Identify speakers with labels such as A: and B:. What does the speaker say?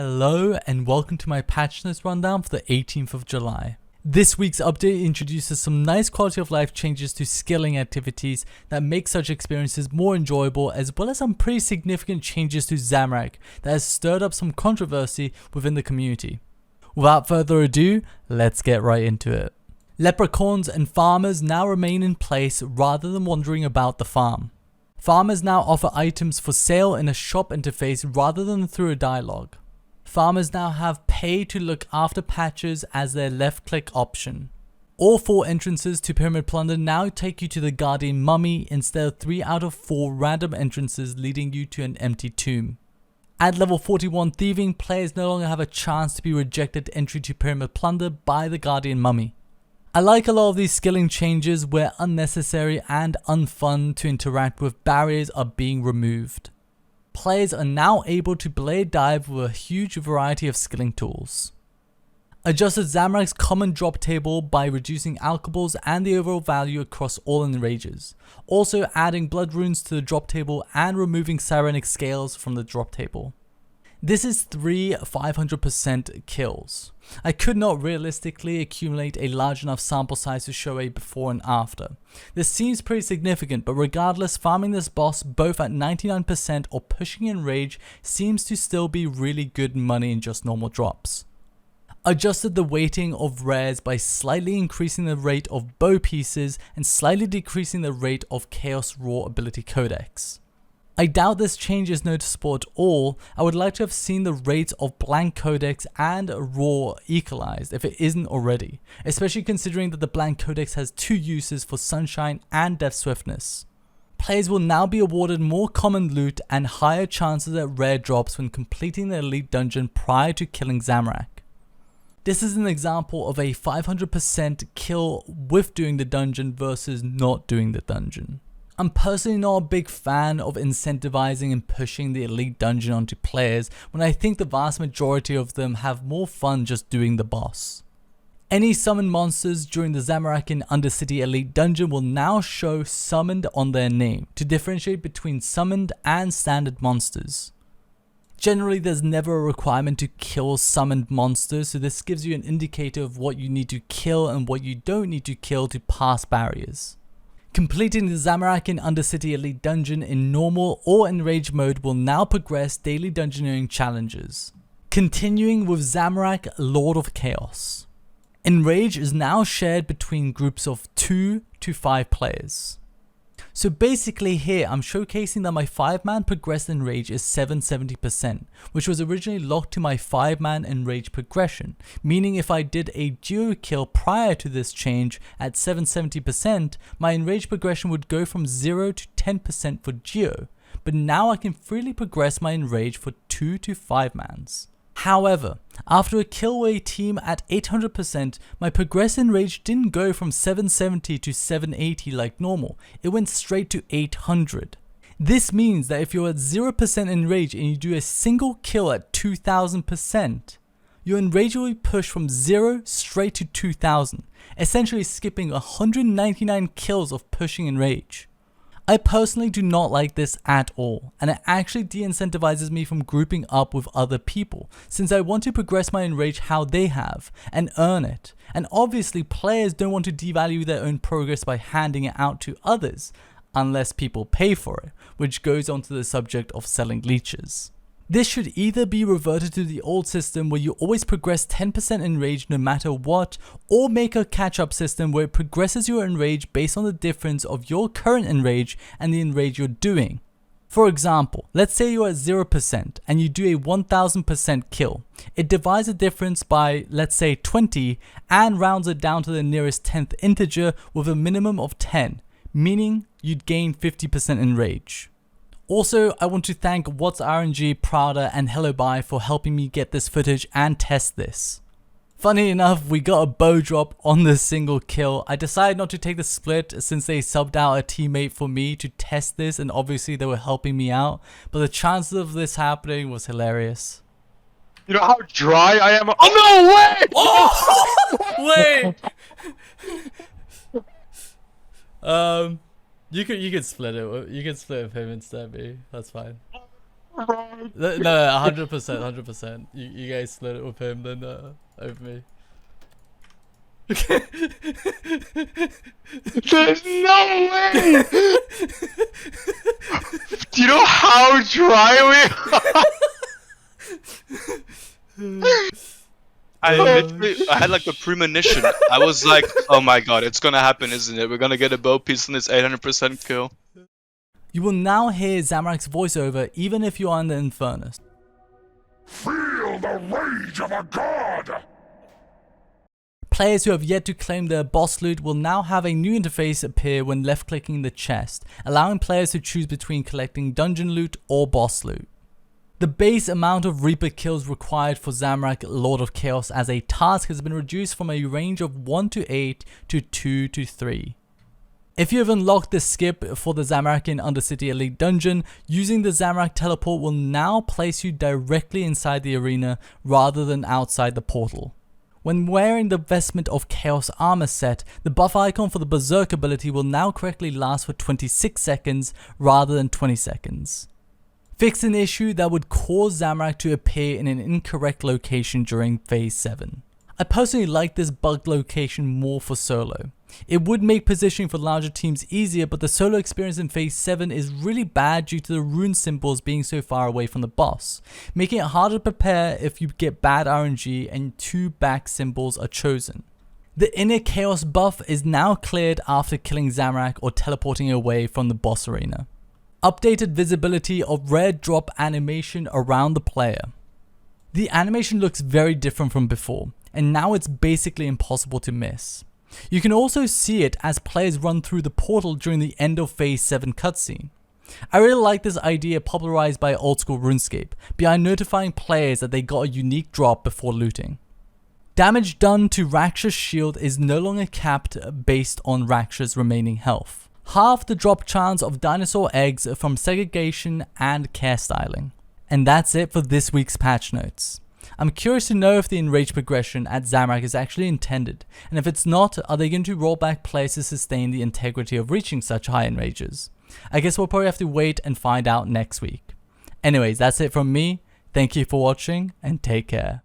A: Hello and welcome to my patch notes rundown for the 18th of July. This week's update introduces some nice quality of life changes to skilling activities that make such experiences more enjoyable, as well as some pretty significant changes to Zamorak that has stirred up some controversy within the community. Without further ado, let's get right into it. Leprechauns and farmers now remain in place rather than wandering about the farm. Farmers now offer items for sale in a shop interface rather than through a dialogue. Farmers now have pay to look after patches as their left click option. All 4 entrances to Pyramid Plunder now take you to the Guardian Mummy instead of 3 out of 4 random entrances leading you to an empty tomb. At level 41 Thieving, players no longer have a chance to be rejected entry to Pyramid Plunder by the Guardian Mummy. I like a lot of these skilling changes where unnecessary and unfun to interact with barriers are being removed. Players are now able to blade dive with a huge variety of skilling tools. Adjusted Zamorak's common drop table by reducing alkables and the overall value across all enrages. Also adding blood runes to the drop table and removing Sirenic scales from the drop table. This is 3 500% kills. I could not realistically accumulate a large enough sample size to show a before and after. This seems pretty significant, but regardless, farming this boss both at 99% or pushing in rage seems to still be really good money in just normal drops. Adjusted the weighting of rares by slightly increasing the rate of bow pieces and slightly decreasing the rate of Chaos Raw ability codex. I doubt this change is noticeable at all. I would like to have seen the rates of blank codex and raw equalized if it isn't already, especially considering that the blank codex has 2 uses for sunshine and death swiftness. Players will now be awarded more common loot and higher chances at rare drops when completing the elite dungeon prior to killing Zamorak. This is an example of a 500% kill with doing the dungeon versus not doing the dungeon. I'm personally not a big fan of incentivizing and pushing the elite dungeon onto players when I think the vast majority of them have more fun just doing the boss. Any summoned monsters during the Zamorak Undercity Elite Dungeon will now show summoned on their name to differentiate between summoned and standard monsters. Generally, there's never a requirement to kill summoned monsters, so this gives you an indicator of what you need to kill and what you don't need to kill to pass barriers. Completing the Zamorak Undercity Elite Dungeon in normal or enraged mode will now progress daily dungeoneering challenges. Continuing with Zamorak Lord of Chaos. Enrage is now shared between groups of 2 to 5 players. So basically here I'm showcasing that my 5-man progressed enrage is 770%, which was originally locked to my 5-man enrage progression, meaning if I did a duo kill prior to this change at 770%, my enrage progression would go from 0 to 10% for duo, but now I can freely progress my enrage for 2 to 5-mans. However, after a kill with a team at 800%, my progress in rage didn't go from 770 to 780 like normal, it went straight to 800. This means that if you're at 0% in rage and you do a single kill at 2000%, your enrage will be pushed from 0 straight to 2000, essentially skipping 199 kills of pushing in rage. I personally do not like this at all, and it actually de-incentivizes me from grouping up with other people, since I want to progress my enrage how they have, and earn it, and obviously players don't want to devalue their own progress by handing it out to others, unless people pay for it, which goes on to the subject of selling leeches. This should either be reverted to the old system where you always progress 10% enrage no matter what, or make a catch-up system where it progresses your enrage based on the difference of your current enrage and the enrage you're doing. For example, let's say you're at 0% and you do a 1000% kill. It divides the difference by, let's say 20, and rounds it down to the nearest 10th integer with a minimum of 10, meaning you'd gain 50% enrage. Also, I want to thank What's RNG, Prada and Hello Bye for helping me get this footage and test this. Funny enough, we got a bow drop on the single kill. I decided not to take the split since they subbed out a teammate for me to test this, and obviously they were helping me out, but the chances of this happening was hilarious.
B: You know how dry I am? Oh no way!
A: Oh! Wait! You could split it. You could split with him instead of me. That's fine. No, 100%, 100%. You guys split it with him, then over me.
B: There's no way! Do you know how dry we are?
C: I had like a premonition. I was like, oh my god, it's gonna happen, isn't it? We're gonna get a bow piece in this 800% kill.
A: You will now hear Zamorak's voiceover even if you are in the Infernus.
D: Feel the rage of a god!
A: Players who have yet to claim their boss loot will now have a new interface appear when left clicking the chest, allowing players to choose between collecting dungeon loot or boss loot. The base amount of Reaper kills required for Zamorak Lord of Chaos as a task has been reduced from a range of 1 to 8 to 2 to 3. If you have unlocked the skip for the Zamarakian Undercity Elite Dungeon, using the Zamorak teleport will now place you directly inside the arena rather than outside the portal. When wearing the Vestment of Chaos armor set, the buff icon for the Berserk ability will now correctly last for 26 seconds rather than 20 seconds. Fix an issue that would cause Zamorak to appear in an incorrect location during Phase 7. I personally like this bugged location more for solo. It would make positioning for larger teams easier, but the solo experience in Phase 7 is really bad due to the rune symbols being so far away from the boss, making it harder to prepare if you get bad RNG and 2 back symbols are chosen. The inner chaos buff is now cleared after killing Zamorak or teleporting away from the boss arena. Updated visibility of rare drop animation around the player. The animation looks very different from before, and now it's basically impossible to miss. You can also see it as players run through the portal during the end of Phase 7 cutscene. I really like this idea popularized by old school RuneScape, behind notifying players that they got a unique drop before looting. Damage done to Raksha's shield is no longer capped based on Raksha's remaining health. Half the drop chance of dinosaur eggs from segregation and care styling. And that's it for this week's patch notes. I'm curious to know if the enrage progression at Zamorak is actually intended, and if it's not, are they going to roll back players to sustain the integrity of reaching such high enrages? I guess we'll probably have to wait and find out next week. Anyways, that's it from me. Thank you for watching and take care.